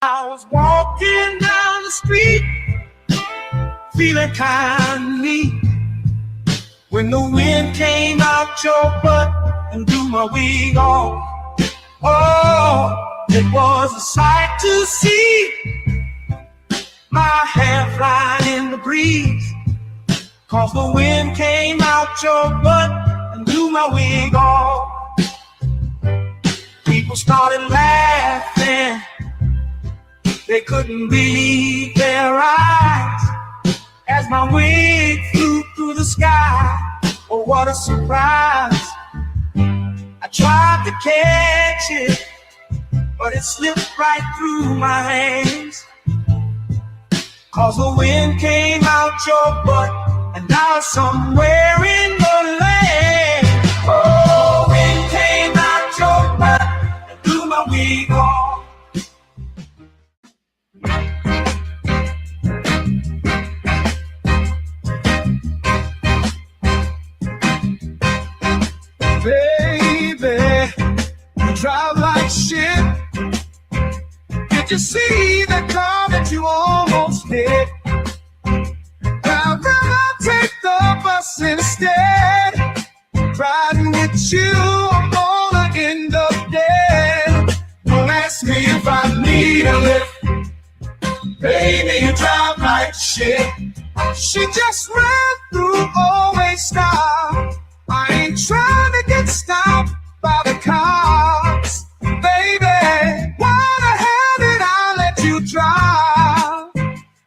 I was walking down the street, feeling kind of neat, when the wind came out your butt and blew my wig off. Oh, it was a sight to see, my hair flying in the breeze, 'cause the wind came out your butt and blew my wig off. People started laughing, they couldn't believe their eyes, as my wig flew through the sky. Oh, what a surprise. I tried to catch it, but it slipped right through my hands, 'cause the wind came out your butt and now it's somewhere in the land. Oh, wind came out your butt and blew my wig off. Baby, you drive like shit. Did you see that car that you almost hit? I'd rather take the bus instead. Riding with you, I'm gonna end up dead. Don't ask me if I need a lift. Baby, you drive like shit. She just ran through, always stop. I ain't trying to get stopped by the cops. Baby, why the hell did I let you drive?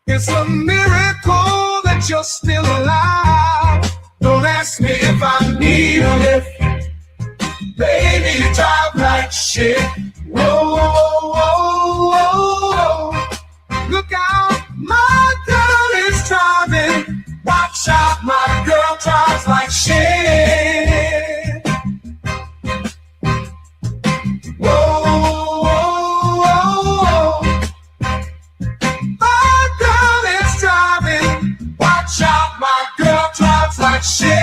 It's a miracle that you're still alive. Don't ask me if I need a lift. Baby, you drive like shit. Whoa, whoa, whoa, whoa, whoa. Look out, my girl is driving. Watch out, my girl drives like shit. Whoa, whoa, whoa, whoa. My girl is driving. Watch out, my girl drives like shit.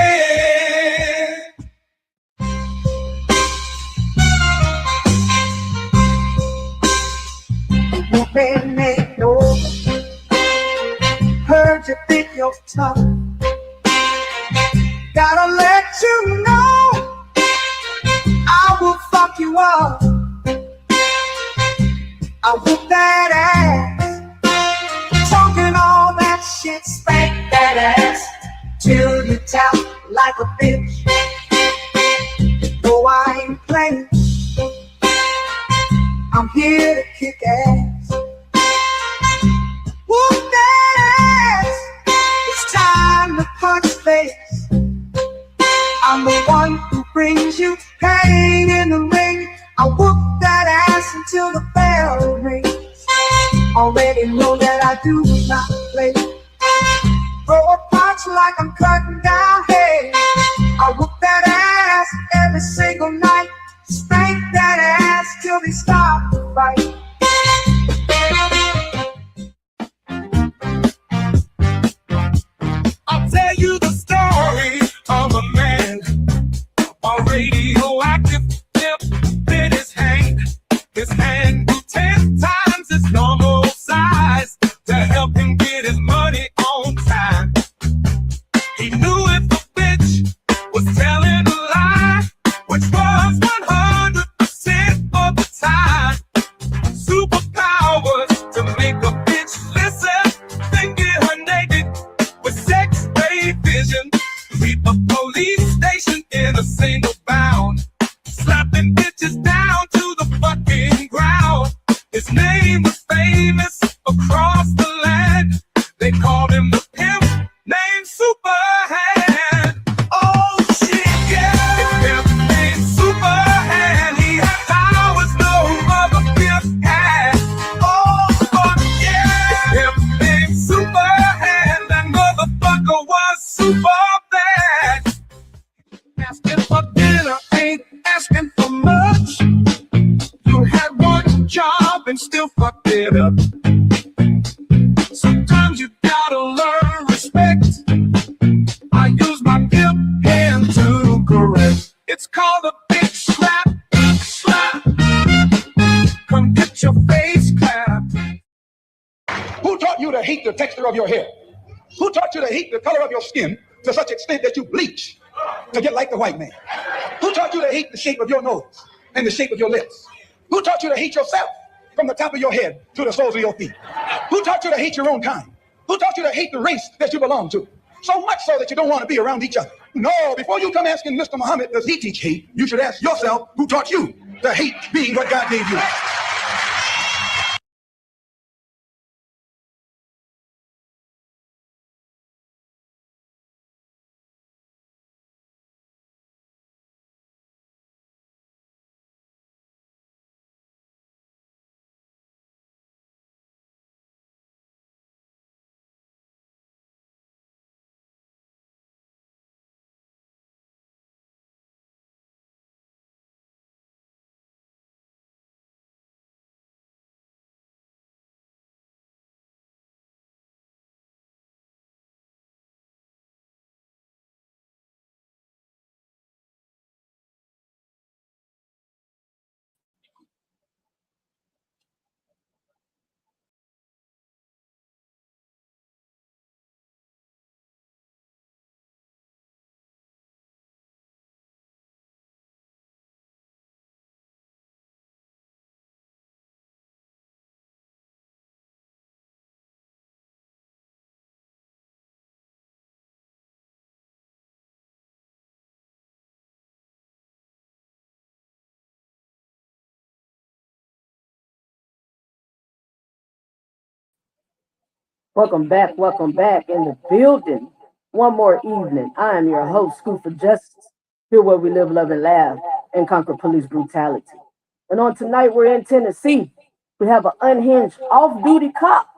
Woman ain't over. Heard you think you're tough. Gotta let you know I will fuck you up. I whoop that ass, talking all that shit, spank that ass till you tap like a bitch. No, I ain't playing, I'm here to kick ass. Whoop that ass, it's time to punch face. I'm the one who brings you pain in the ring. I whoop that ass until the bell rings. Already know that I do not play. Throw a punch like I'm cutting down hay. I whoop that ass every single night. Spank that ass till they stop the fight. I'll tell you the story of a man, a radioactive tip in his hand grew 10 times his normal size to help him get his money on time. He knew if a bitch was telling a lie, which was 100% of the time. Superpowers to make a bitch listen, then get her naked with sex-ray vision. Sweep a police station in a single bound, slapping bitches down to the fucking ground. His name was famous across the land. They called him the pimp named Superhand. Oh shit, yeah, the pimp named Superhand. He had powers no other pimp had. Oh fuck yeah, pimp named Superhand. That motherfucker was super bad. Asking for dinner ain't asking for much. You had one job and still fucked it up. Sometimes you gotta learn respect. I use my pimp hand to correct. It's called a big slap, slap. Come get your face clapped. you to hate the texture of your hair? Who taught you to hate the color of your skin to such extent that you bleach to get like the white man? Who taught you to hate the shape of your nose and the shape of your lips? Who taught you to hate yourself from the top of your head to the soles of your feet? Who taught you to hate your own kind? Who taught you to hate the race that you belong to? So much so that you don't want to be around each other. No, before you come asking Mr. Muhammad, does he teach hate? You should ask yourself, who taught you to hate being what God gave you? Welcome back in the building. One more evening. I am your host, Scoop for Justice, here where we live, love, and laugh and conquer police brutality. And on tonight, we're in Tennessee. We have an unhinged off-duty cop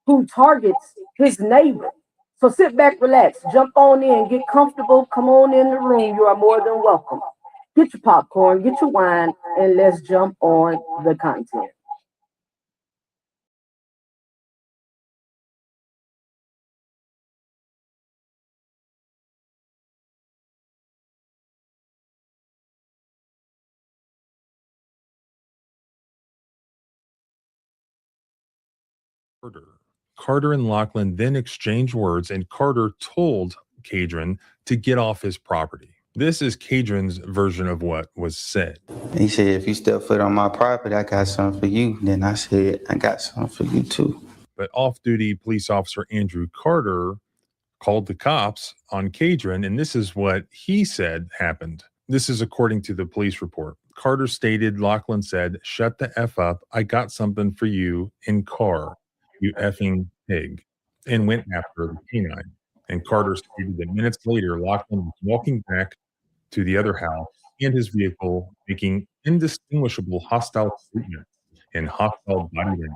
who targets his neighbor. So sit back, relax, jump on in, get comfortable, come on in the room. You are more than welcome. Get your popcorn, get your wine, and let's jump on the content. Carter. Carter and Lachlan then exchanged words, and Carter told Cadron to get off his property. This is Cadron's version of what was said. He said, if you step foot on my property, I got something for you. Then I said, I got something for you too. But off-duty police officer Andrew Carter called the cops on Cadron, and this is what he said happened. This is according to the police report. Carter stated, Lachlan said, shut the F up. I got something for you in car, you effing pig, and went after the canine. And Carter stated that minutes later, Lachlan was walking back to the other house and his vehicle, making indistinguishable hostile statements and hostile body language.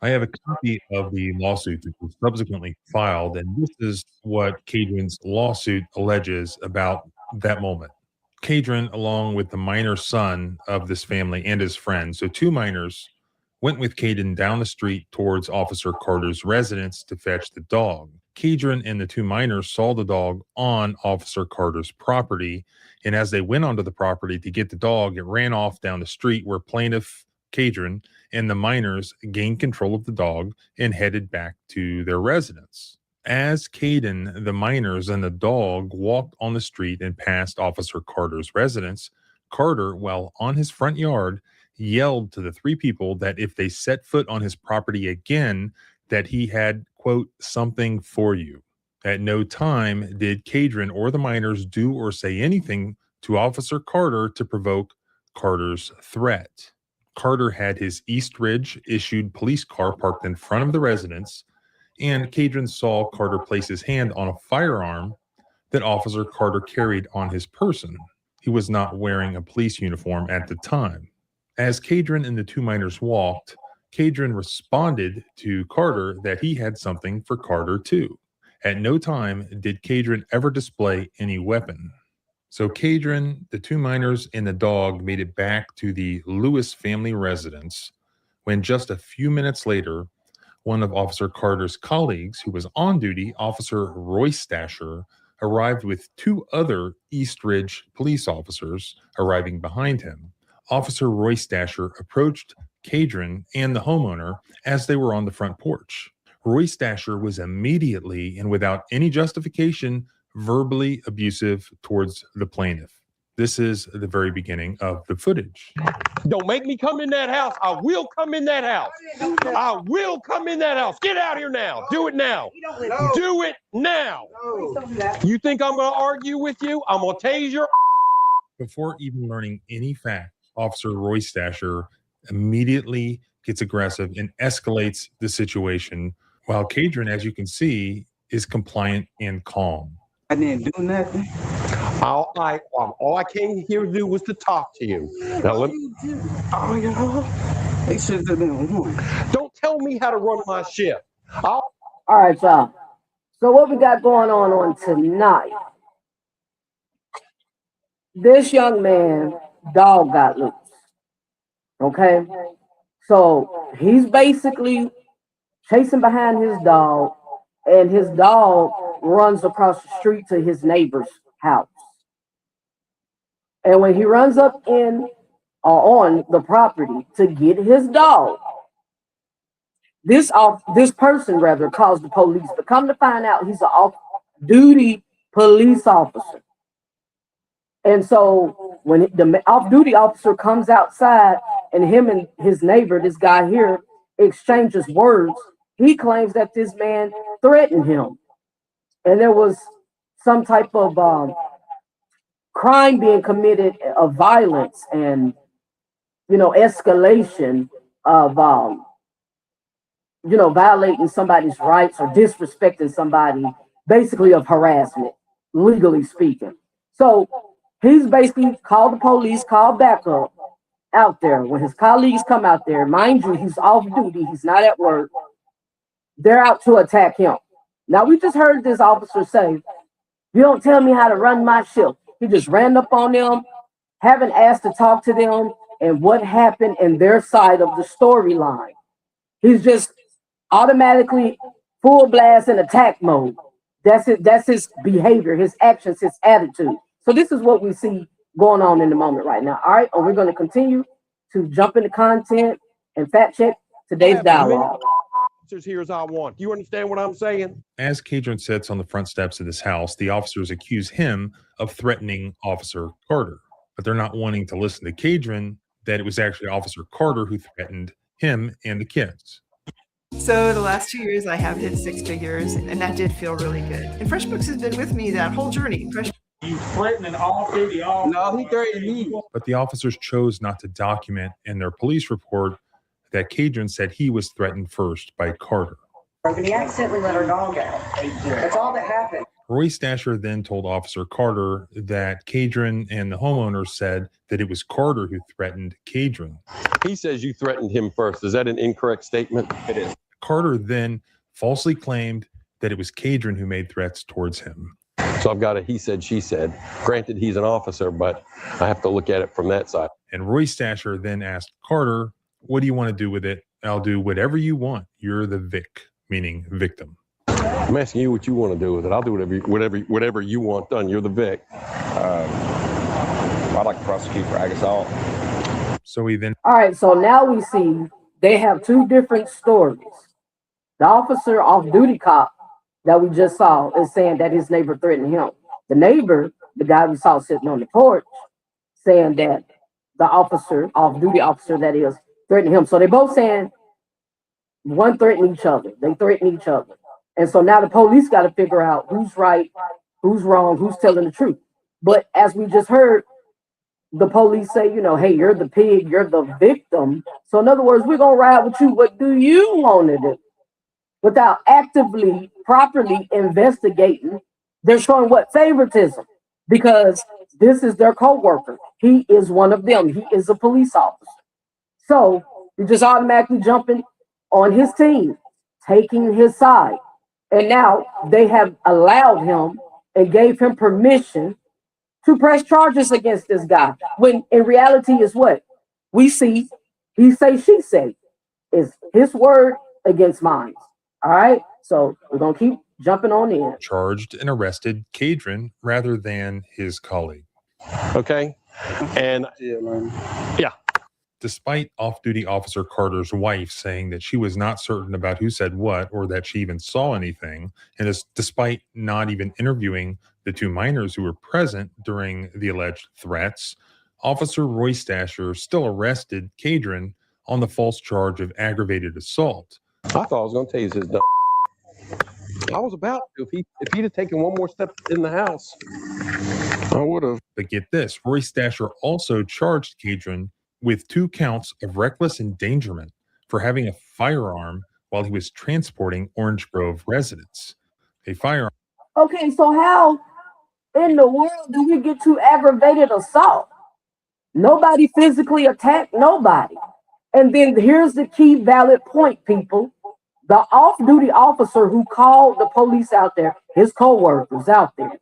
I have a copy of the lawsuit that was subsequently filed, and this is what Cadron's lawsuit alleges about that moment. Cadron, along with the minor son of this family and his friend, so two minors, went with Cadron down the street towards Officer Carter's residence to fetch the dog. Cadron and the two minors saw the dog on Officer Carter's property, and as they went onto the property to get the dog, it ran off down the street where plaintiff Cadron and the minors gained control of the dog and headed back to their residence. As Caden, the minors, and the dog walked on the street and passed Officer Carter's residence, Carter, while on his front yard, yelled to the three people that if they set foot on his property again, that he had, quote, something for you. At no time did Cadron or the minors do or say anything to Officer Carter to provoke Carter's threat. Carter had his East Ridge issued police car parked in front of the residence, and Cadron saw Carter place his hand on a firearm that Officer Carter carried on his person. He was not wearing a police uniform at the time. As Cadron and the two minors walked, Cadron responded to Carter that he had something for Carter too. At no time did Cadron ever display any weapon. So Cadron, the two minors, and the dog made it back to the Lewis family residence when just a few minutes later, one of Officer Carter's colleagues, who was on duty, Officer Roy Stasher, arrived with two other East Ridge police officers arriving behind him. Officer Roy Stasher approached Cadron and the homeowner as they were on the front porch. Roy Stasher was immediately and without any justification verbally abusive towards the plaintiff. This is the very beginning of the footage. Don't make me come in that house. I will come in that house. I will come in that house. Get out here now. Do it now. Do it now. You think I'm going to argue with you? I'm going to tase your. Before even learning any facts, Officer Roy Stasher immediately gets aggressive and escalates the situation, while Cadron, as you can see, is compliant and calm. I didn't do nothing. All I came here to do was to talk to you. Now, They should have been one. don't tell me how to run my ship. All right, y'all. So what we got going on tonight? This young man, dog got loose. Okay? So he's basically chasing behind his dog, and his dog runs across the street to his neighbor's house. And when he runs up in or on the property to get his dog, this person rather calls the police, but come to find out he's an off-duty police officer. And so when the off-duty officer comes outside and him and his neighbor, this guy here, exchanges words, he claims that this man threatened him. And there was some type of crime being committed of violence and, escalation of, violating somebody's rights or disrespecting somebody, basically of harassment, legally speaking. So he's basically called the police, called backup out there. When his colleagues come out there, mind you, he's off duty, he's not at work. They're out to attack him. Now, we just heard this officer say, "You don't tell me how to run my ship." He just ran up on them, haven't asked to talk to them, and what happened in their side of the storyline. He's just automatically full blast in attack mode. That's it. That's his behavior, his actions, his attitude. So this is what we see going on in the moment right now. All right, and we're going to continue to jump into content and fact check today's dialogue. Here as I want. Do you understand what I'm saying? As Cadron sits on the front steps of this house, the officers accuse him of threatening Officer Carter, but they're not wanting to listen to Cadron that it was actually Officer Carter who threatened him and the kids. So the last 2 years I have hit six figures, and that did feel really good. And FreshBooks has been with me that whole journey. You threatening all city, all. No, he threatened me. But the officers chose not to document in their police report that Cadron said he was threatened first by Carter. And he accidentally let our dog out. That's all that happened. Roy Stasher then told Officer Carter that Cadron and the homeowner said that it was Carter who threatened Cadron. He says you threatened him first. Is that an incorrect statement? It is. Carter then falsely claimed that it was Cadron who made threats towards him. So I've got a he said, she said. Granted, he's an officer, but I have to look at it from that side. And Roy Stasher then asked Carter, "What do you want to do with it? I'll do whatever you want. You're the Vic," meaning victim. I'm asking you what you want to do with it. I'll do whatever you want done. You're the Vic. I'd like to prosecute for ag assault. So he then. All right, so now we see they have two different stories. The officer off-duty cop that we just saw is saying that his neighbor threatened him. The neighbor, the guy we saw sitting on the porch, saying that the officer, off-duty officer that is, threatened him. So they both saying one threatened each other. They threaten each other. And so now the police got to figure out who's right, who's wrong, who's telling the truth. But as we just heard, the police say, hey, you're the pig, you're the victim. So in other words, we're going to ride with you. What do you want to do? Without actively, properly investigating, they're showing what? Favoritism. Because this is their co-worker. He is one of them. He is a police officer. So you're just automatically jumping on his team, taking his side. And now they have allowed him and gave him permission to press charges against this guy. When in reality is what? We see, he say, she say, is his word against mine. All right? So we're going to keep jumping on in. Charged and arrested Cadron rather than his colleague. Okay? And yeah. Despite off-duty officer Carter's wife saying that she was not certain about who said what or that she even saw anything, and despite not even interviewing the two minors who were present during the alleged threats, Officer Roy Stasher still arrested Cadron on the false charge of aggravated assault. I thought I was going to tell you this. I was about to. If he'd have taken one more step in the house, I would have. But get this, Roy Stasher also charged Cadron with 2 counts of reckless endangerment for having a firearm while he was transporting Orange Grove residents. A firearm. Okay, so how in the world do we get to aggravated assault? Nobody physically attacked nobody. And then here's the key valid point, people. The off-duty officer who called the police out there, his co-workers out there,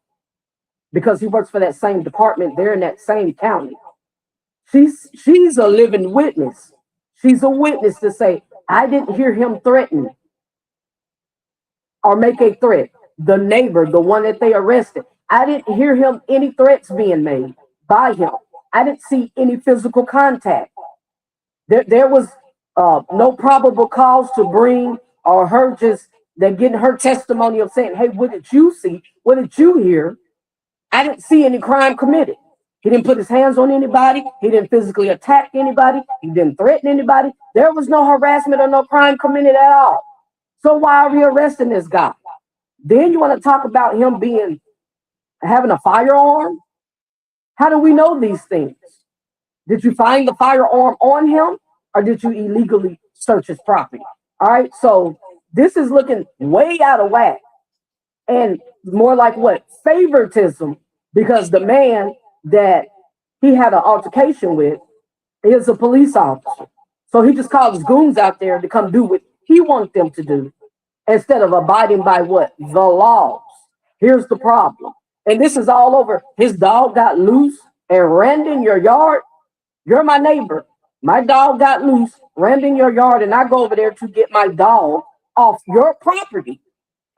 because he works for that same department there in that same county. She's a living witness. She's a witness to say, I didn't hear him threaten or make a threat. The neighbor, the one that they arrested, I didn't hear him any threats being made by him. I didn't see any physical contact. There was no probable cause to bring or her just that getting her testimony of saying, hey, what did you see? What did you hear? I didn't see any crime committed. He didn't put his hands on anybody. He didn't physically attack anybody. He didn't threaten anybody. There was no harassment or no crime committed at all. So why are we arresting this guy? Then you want to talk about him having a firearm? How do we know these things? Did you find the firearm on him or did you illegally search his property? All right, so this is looking way out of whack and more like what? Favoritism, because the man that he had an altercation with is a police officer. So he just called his goons out there to come do what he wants them to do instead of abiding by what? The laws. Here's the problem. And this is all over. His dog got loose and ran in your yard. You're my neighbor. My dog got loose, ran in your yard, and I go over there to get my dog off your property.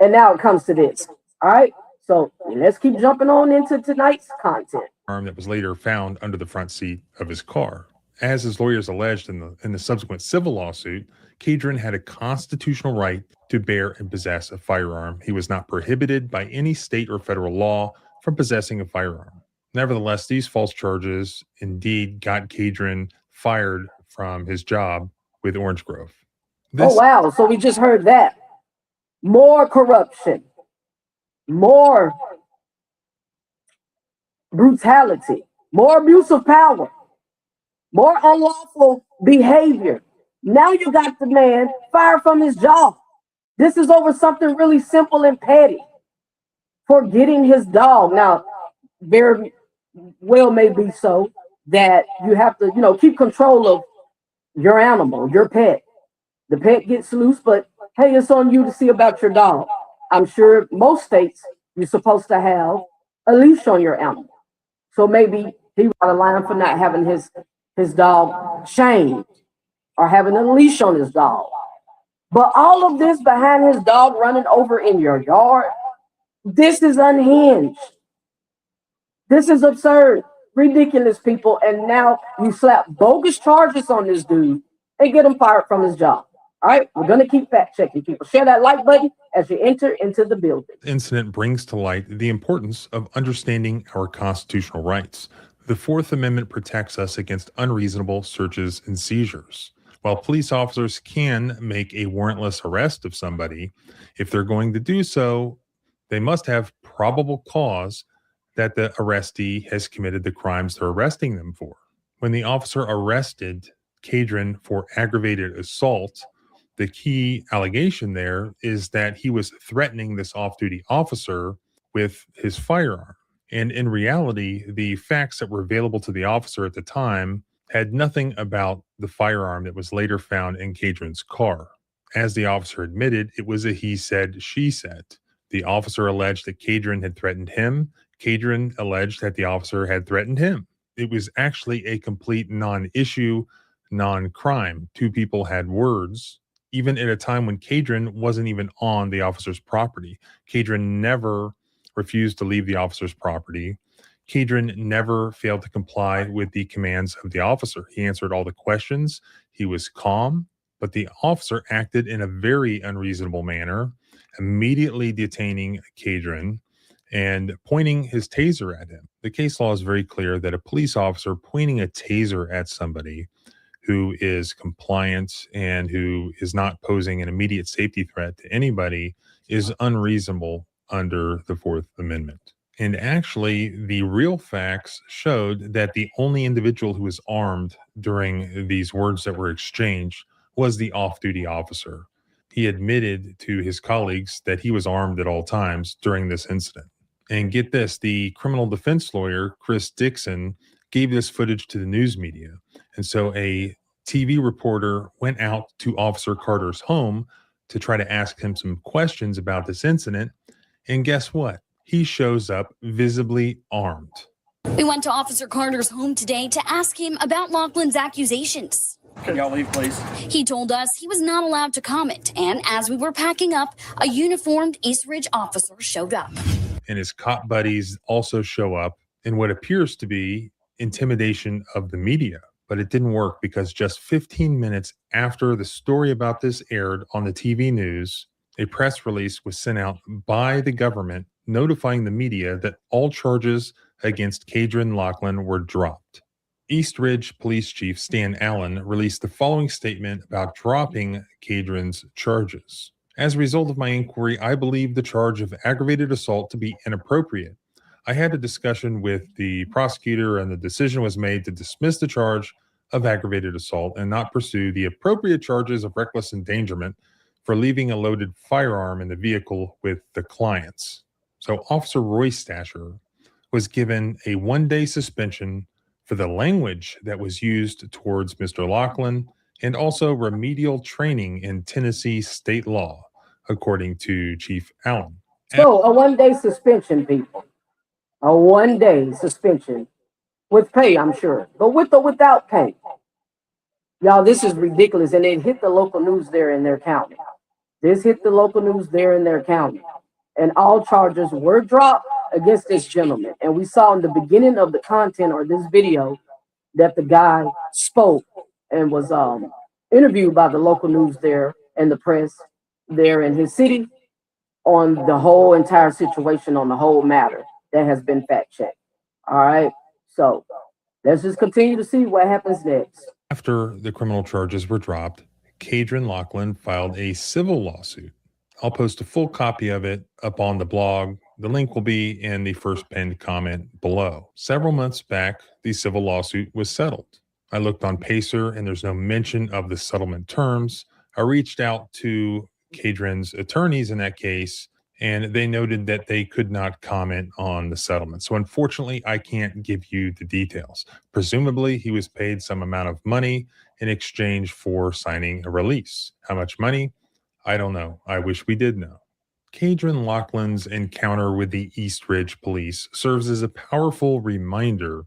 And now it comes to this. All right. So let's keep jumping on into tonight's content. That was later found under the front seat of his car. As his lawyers alleged in the subsequent civil lawsuit, Cadron had a constitutional right to bear and possess a firearm. He was not prohibited by any state or federal law from possessing a firearm. Nevertheless, these false charges indeed got Cadron fired from his job with Orange Grove. Oh, wow. So we just heard that. More corruption, more brutality, more abuse of power, more unlawful behavior. Now you got the man fired from his job. This is over something really simple and petty. For getting his dog. Now, very well may be so that you have to, keep control of your animal, your pet. The pet gets loose, but hey, it's on you to see about your dog. I'm sure most states you're supposed to have a leash on your animal. So maybe he was out of line for not having his dog chained or having a leash on his dog. But all of this behind his dog running over in your yard, this is unhinged. This is absurd, ridiculous, people. And now you slap bogus charges on this dude and get him fired from his job. All right, we're going to keep fact checking, people. Share that like button as you enter into the building. This incident brings to light the importance of understanding our constitutional rights. The Fourth Amendment protects us against unreasonable searches and seizures. While police officers can make a warrantless arrest of somebody, if they're going to do so, they must have probable cause that the arrestee has committed the crimes they're arresting them for. When the officer arrested Cadron for aggravated assault, the key allegation there is that he was threatening this off-duty officer with his firearm. And in reality, the facts that were available to the officer at the time had nothing about the firearm that was later found in Cadron's car. As the officer admitted, it was a he said, she said. The officer alleged that Cadron had threatened him. Cadron alleged that the officer had threatened him. It was actually a complete non-issue, non-crime. Two people had words, even at a time when Cadron wasn't even on the officer's property. Cadron never refused to leave the officer's property. Kedron never failed to comply with the commands of the officer. He answered all the questions. He was calm, but the officer acted in a very unreasonable manner, immediately detaining Kedron and pointing his taser at him. The case law is very clear that a police officer pointing a taser at somebody who is compliant and who is not posing an immediate safety threat to anybody is unreasonable under the Fourth Amendment. And actually, the real facts showed that the only individual who was armed during these words that were exchanged was the off-duty officer. He admitted to his colleagues that he was armed at all times during this incident. And get this, the criminal defense lawyer, Chris Dixon, gave this footage to the news media. And so a TV reporter went out to Officer Carter's home to try to ask him some questions about this incident. And guess what? He shows up visibly armed. We went to Officer Carter's home today to ask him about Lachlan's accusations. Can y'all leave, please? He told us he was not allowed to comment, and as we were packing up, a uniformed East Ridge officer showed up. And his cop buddies also show up in what appears to be intimidation of the media. But it didn't work because just 15 minutes after the story about this aired on the TV news, a press release was sent out by the government notifying the media that all charges against Kedron Lachlan were dropped. East Ridge Police Chief Stan Allen released the following statement about dropping Kedron's charges. As a result of my inquiry, I believe the charge of aggravated assault to be inappropriate. I had a discussion with the prosecutor and the decision was made to dismiss the charge of aggravated assault and not pursue the appropriate charges of reckless endangerment for leaving a loaded firearm in the vehicle with the clients. So Officer Roy Stasher was given a 1-day suspension for the language that was used towards Mr. Lachlan and also remedial training in Tennessee state law, according to Chief Allen. So a 1-day suspension, people. A 1-day suspension with pay, I'm sure, but with or without pay. Y'all, this is ridiculous. And it hit the local news there in their county. This hit the local news there in their county. And all charges were dropped against this gentleman. And we saw in the beginning of the content or this video that the guy spoke and was interviewed by the local news there and the press there in his city on the whole entire situation, on the whole matter that has been fact checked. All right. So let's just continue to see what happens next. After the criminal charges were dropped, Kedron Lachlan filed a civil lawsuit. I'll post a full copy of it up on the blog. The link will be in the first pinned comment below. Several months back, the civil lawsuit was settled. I looked on Pacer and there's no mention of the settlement terms. I reached out to Kedron's attorneys in that case, and they noted that they could not comment on the settlement. So unfortunately, I can't give you the details. Presumably, he was paid some amount of money in exchange for signing a release. How much money? I don't know. I wish we did know. Kedron Lachlan's encounter with the East Ridge police serves as a powerful reminder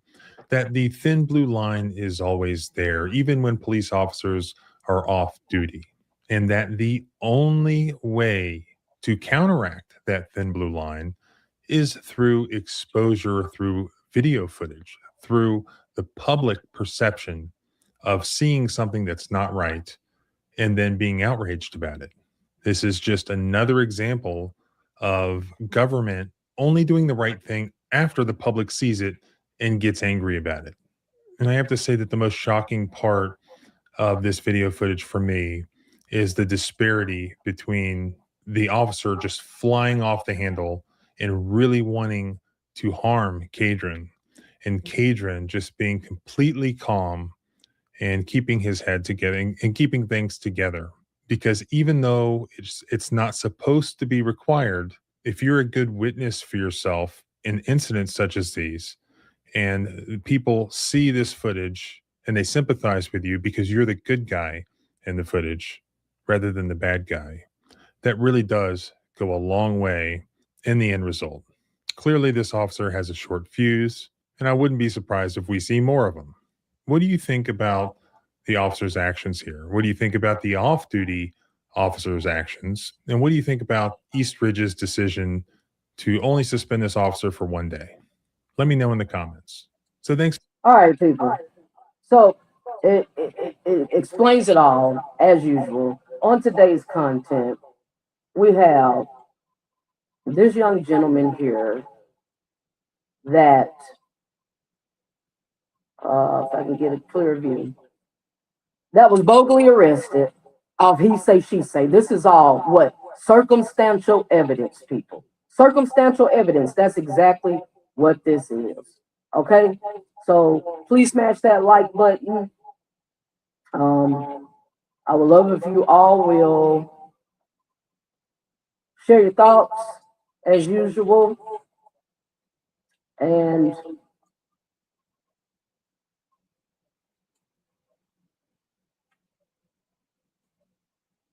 that the thin blue line is always there, even when police officers are off duty, and that the only way to counteract that thin blue line is through exposure, through video footage, through the public perception of seeing something that's not right and then being outraged about it. This is just another example of government only doing the right thing after the public sees it and gets angry about it. And I have to say that the most shocking part of this video footage for me is the disparity between the officer just flying off the handle and really wanting to harm Kedron, and Kedron just being completely calm and keeping his head together and keeping things together. Because even though it's not supposed to be required, if you're a good witness for yourself in incidents such as these, and people see this footage and they sympathize with you because you're the good guy in the footage rather than the bad guy, that really does go a long way in the end result. Clearly, this officer has a short fuse, and I wouldn't be surprised if we see more of them. What do you think about the officer's actions here? What do you think about the off-duty officer's actions? And what do you think about East Ridge's decision to only suspend this officer for 1 day? Let me know in the comments. So thanks. All right, people. So it explains it all as usual. On today's content, we have this young gentleman here that, if I can get a clear view, that was vocally arrested off he say, she say. This is all what? Circumstantial evidence, people. Circumstantial evidence. That's exactly what this is. Okay? So please smash that like button. I would love if you all will share your thoughts as usual. And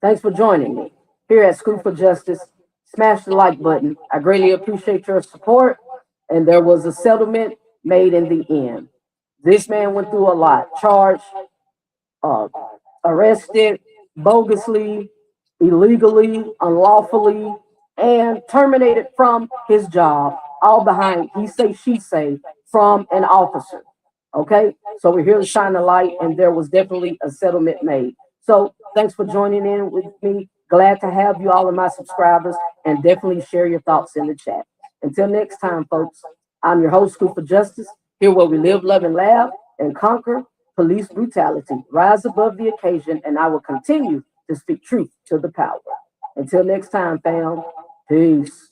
thanks for joining me here at School for Justice. Smash the like button. I greatly appreciate your support. And there was a settlement made in the end. This man went through a lot, charged, uh, arrested bogusly, illegally, unlawfully, and terminated from his job, all behind he say, she say from an officer. Okay, so we're here to shine the light, and there was definitely a settlement made. So thanks for joining in with me. Glad to have you all of my subscribers, and definitely share your thoughts in the chat. Until next time, folks, I'm your host, School for Justice, here where we live, love, and laugh, and conquer police brutality. Rise above the occasion, and I will continue to speak truth to the power. Until next time, fam. Peace.